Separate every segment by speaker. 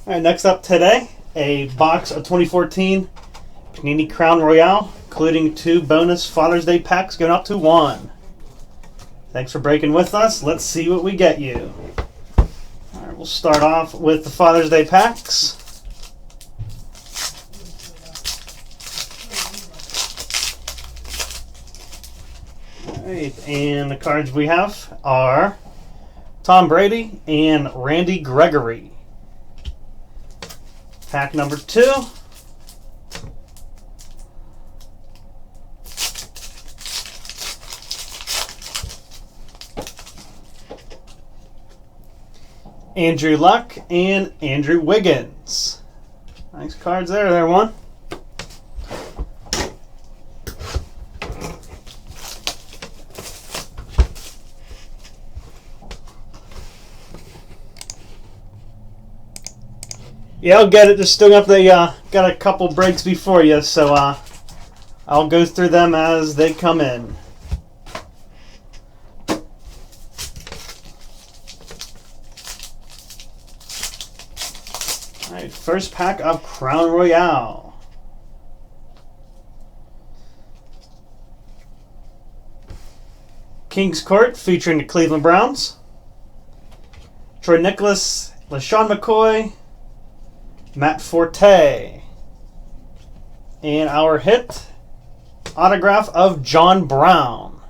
Speaker 1: All right, next up today, a box of 2014 Panini Crown Royale, including 2 bonus Father's Day packs going out to Yuan. Thanks for breaking with us. Let's see what we get you. All right, we'll start off with the Father's Day packs. All right, and the cards we have are Tom Brady and Randy Gregory. Pack number 2. Andrew Luck and Andrew Wiggins. Nice cards there, one. Yeah, I'll get it. Just still got got a couple breaks before you, so I'll go through them as they come in. All right, first pack of Crown Royale. Kings Court featuring the Cleveland Browns. Troy Nicholas, LaShawn McCoy, Matt Forte. And our hit, autograph of John Brown.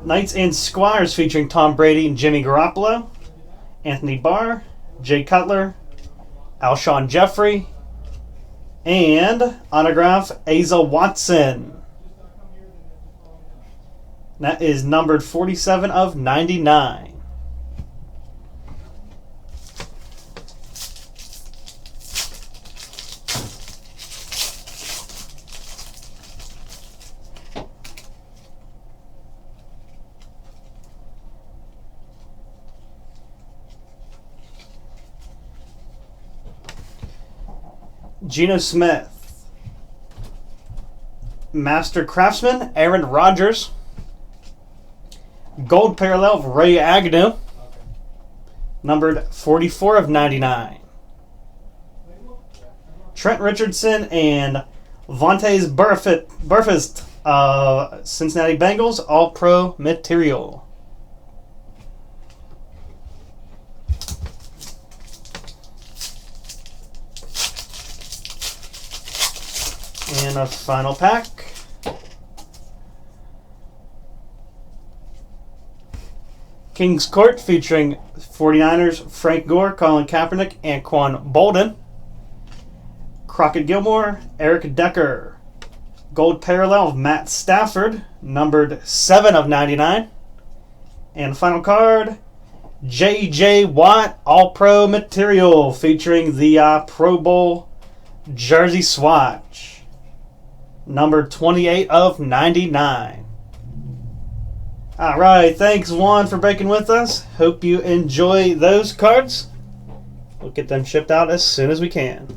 Speaker 1: Knights and Squires featuring Tom Brady and Jimmy Garoppolo, Anthony Barr, Jay Cutler, Alshon Jeffrey, and autograph Asa Watson. That is numbered 47 of 99. Geno Smith. Master Craftsman, Aaron Rodgers. Gold parallel of Ray Agnew. Numbered 44 of 99. Trent Richardson and Vontaze Burfict of Cincinnati Bengals, All-Pro material. And a final pack. Kings Court featuring 49ers, Frank Gore, Colin Kaepernick, Anquan Bolden. Crockett Gilmore, Eric Decker. Gold parallel of Matt Stafford, numbered 7 of 99. And final card, J.J. Watt, All-Pro material, featuring the Pro Bowl jersey swatch. Number 28 of 99. All right, thanks Juan for breaking with us. Hope you enjoy those cards. We'll get them shipped out as soon as we can.